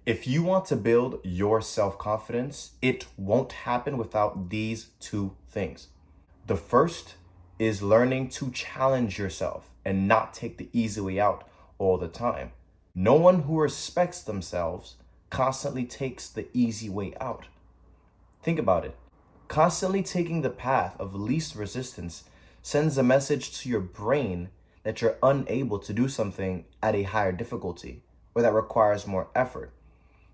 If you want to build your self-confidence, it won't happen without these two things. The first is learning to challenge yourself and not take the easy way out all the time. No one who respects themselves constantly takes the easy way out. Think about it. Constantly taking the path of least resistance sends a message to your brain that you're unable to do something at a higher difficulty or that requires more effort.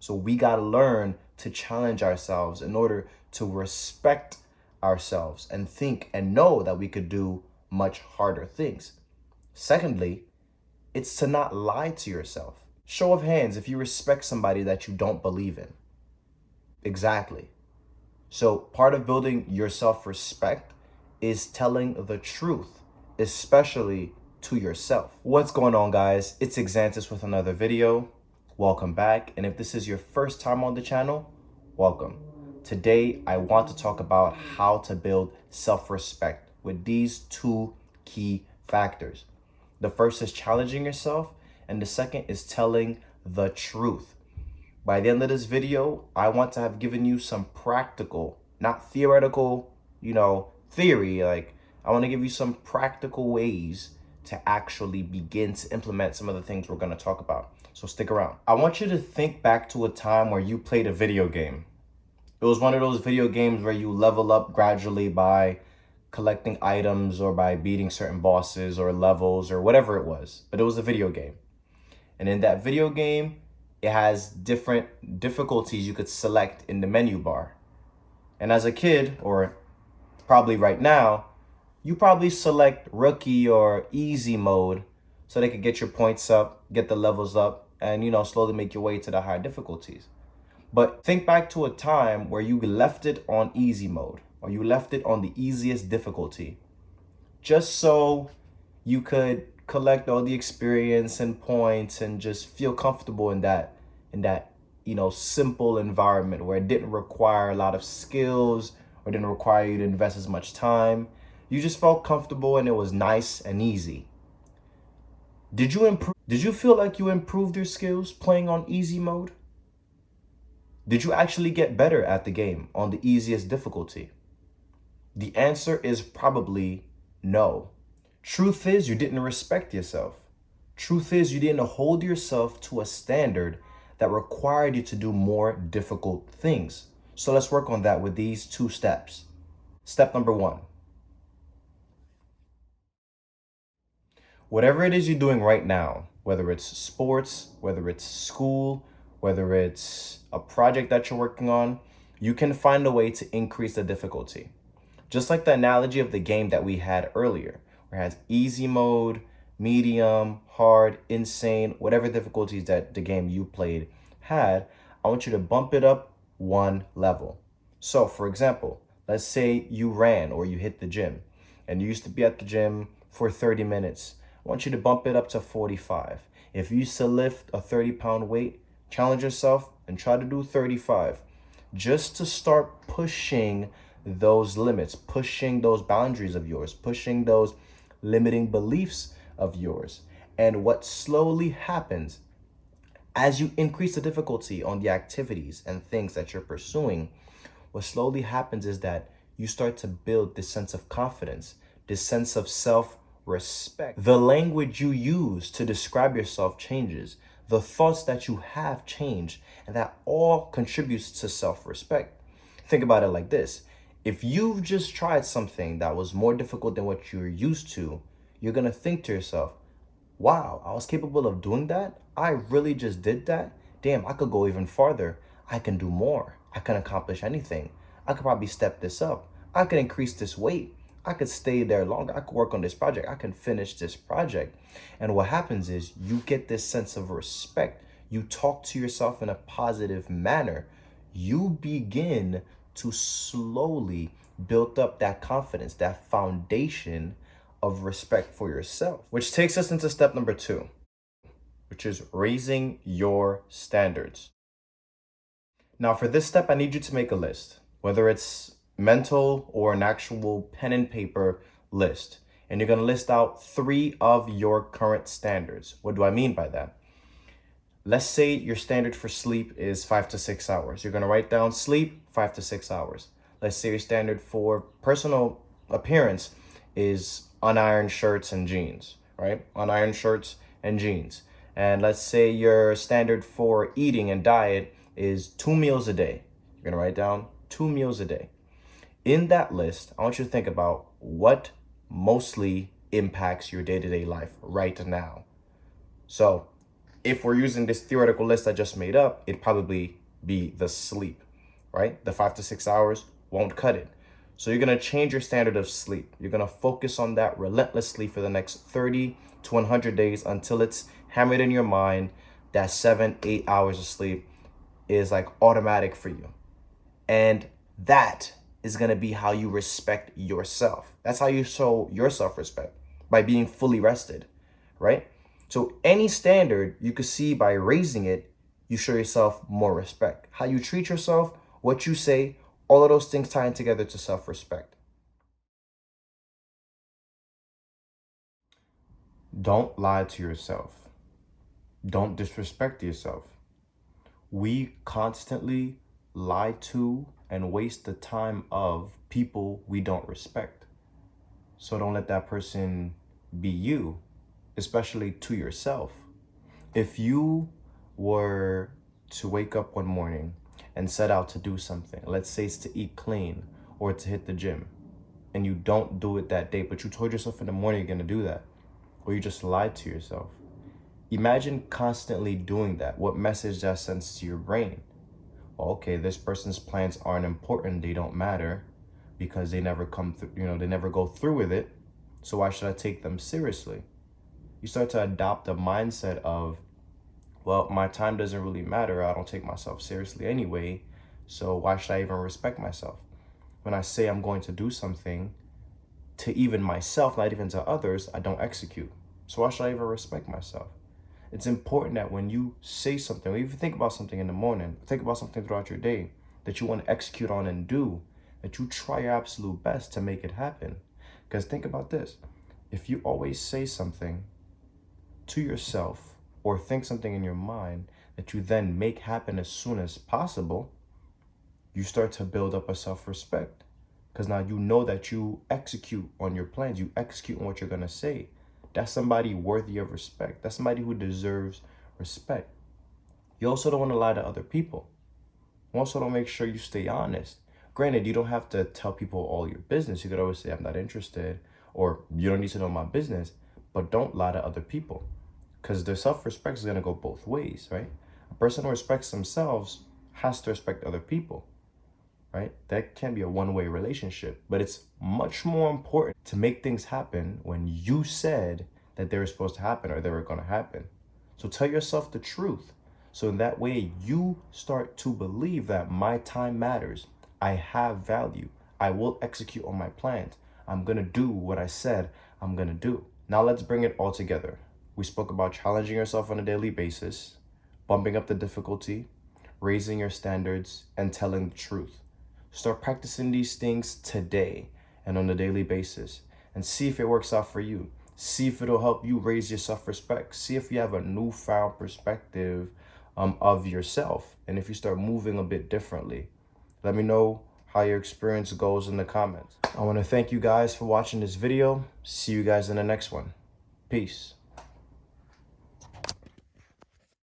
So we got to learn to challenge ourselves in order to respect ourselves and think and know that we could do much harder things. Secondly, it's to not lie to yourself. Show of hands if you respect somebody that you don't believe in. Exactly. So part of building your self-respect is telling the truth, especially to yourself. What's going on, guys? It's Exantis with another video. Welcome back. And if this is your first time on the channel, welcome. Today, I want to talk about how to build self-respect with these two key factors. The first is challenging yourself, and the second is telling the truth. By the end of this video, I want to have given you some practical, not theoretical, theory. Like, I want to give you some practical ways to actually begin to implement some of the things we're going to talk about. So stick around. I want you to think back to a time where you played a video game. It was one of those video games where you level up gradually by collecting items or by beating certain bosses or levels or whatever it was. But it was a video game. And in that video game, it has different difficulties you could select in the menu bar. And as a kid, or probably right now, you probably select rookie or easy mode so they could get your points up, get the levels up, and slowly make your way to the higher difficulties. But think back to a time where you left it on easy mode or you left it on the easiest difficulty just so you could collect all the experience and points and just feel comfortable in that simple environment where it didn't require a lot of skills or didn't require you to invest as much time. You just felt comfortable and it was nice and easy. Did you feel like you improved your skills playing on easy mode? Did you actually get better at the game on the easiest difficulty? The answer is probably no. Truth is, you didn't respect yourself. Truth is, you didn't hold yourself to a standard that required you to do more difficult things. So let's work on that with these two steps. Step number one. Whatever it is you're doing right now, whether it's sports, whether it's school, whether it's a project that you're working on, you can find a way to increase the difficulty. Just like the analogy of the game that we had earlier, where it has easy mode, medium, hard, insane, whatever difficulties that the game you played had, I want you to bump it up one level. So for example, let's say you ran or you hit the gym and you used to be at the gym for 30 minutes. I want you to bump it up to 45. If you used to lift a 30-pound weight, challenge yourself and try to do 35. Just to start pushing those limits, pushing those boundaries of yours, pushing those limiting beliefs of yours. And what slowly happens as you increase the difficulty on the activities and things that you're pursuing, what slowly happens is that you start to build this sense of confidence, this sense of self-respect. The language you use to describe yourself changes. The thoughts that you have change, and that all contributes to self-respect. Think about it like this. If you've just tried something that was more difficult than what you're used to, you're going to think to yourself, wow, I was capable of doing that? I really just did that? Damn, I could go even farther. I can do more. I can accomplish anything. I could probably step this up. I could increase this weight. I could stay there longer. I could work on this project. I can finish this project. And what happens is you get this sense of respect. You talk to yourself in a positive manner. You begin to slowly build up that confidence, that foundation of respect for yourself. Which takes us into step number two, which is raising your standards. Now for this step, I need you to make a list, whether it's mental or an actual pen and paper list. And you're going to list out 3 of your current standards. What do I mean by that? Let's say your standard for sleep is 5 to 6 hours. You're gonna write down sleep, 5 to 6 hours. Let's say your standard for personal appearance is unironed shirts and jeans, right? Unironed shirts and jeans. And let's say your standard for eating and diet is 2 meals a day. You're gonna write down 2 meals a day. In that list, I want you to think about what mostly impacts your day-to-day life right now. So if we're using this theoretical list I just made up, it'd probably be the sleep, right? The 5 to 6 hours won't cut it. So you're gonna change your standard of sleep. You're gonna focus on that relentlessly for the next 30 to 100 days until it's hammered in your mind that 7, 8 hours of sleep is like automatic for you. And that is gonna be how you respect yourself. That's how you show your self-respect, by being fully rested, right? So any standard you could see by raising it, you show yourself more respect. How you treat yourself, what you say, all of those things tying together to self-respect. Don't lie to yourself. Don't disrespect yourself. We constantly lie to and waste the time of people we don't respect. So don't let that person be you, especially to yourself. If you were to wake up one morning and set out to do something, let's say it's to eat clean or to hit the gym, and you don't do it that day, but you told yourself in the morning you're gonna do that, or you just lied to yourself. Imagine constantly doing that. What message that sends to your brain? Well, okay, this person's plans aren't important, they don't matter because they never come through, they never go through with it. So why should I take them seriously? You start to adopt a mindset of, well, my time doesn't really matter. I don't take myself seriously anyway. So why should I even respect myself? When I say I'm going to do something, to even myself, not even to others, I don't execute. So why should I even respect myself? It's important that when you say something, or even think about something in the morning, think about something throughout your day that you want to execute on and do, that you try your absolute best to make it happen. Because think about this. If you always say something to yourself or think something in your mind that you then make happen as soon as possible, you start to build up a self-respect. Because now you know that you execute on your plans, you execute on what you're going to say. That's somebody worthy of respect. That's somebody who deserves respect. You also don't want to lie to other people. You also don't make sure you stay honest. Granted, you don't have to tell people all your business. You could always say, I'm not interested, or you don't need to know my business, but don't lie to other people. Because their self-respect is going to go both ways, right? A person who respects themselves has to respect other people, right? That can be a one-way relationship, but it's much more important to make things happen when you said that they were supposed to happen or they were going to happen. So tell yourself the truth. So in that way, you start to believe that my time matters. I have value. I will execute on my plans. I'm going to do what I said I'm going to do. Now let's bring it all together. We spoke about challenging yourself on a daily basis, bumping up the difficulty, raising your standards, and telling the truth. Start practicing these things today and on a daily basis and see if it works out for you. See if it'll help you raise your self-respect. See if you have a newfound perspective of yourself and if you start moving a bit differently. Let me know how your experience goes in the comments. I want to thank you guys for watching this video. See you guys in the next one. Peace.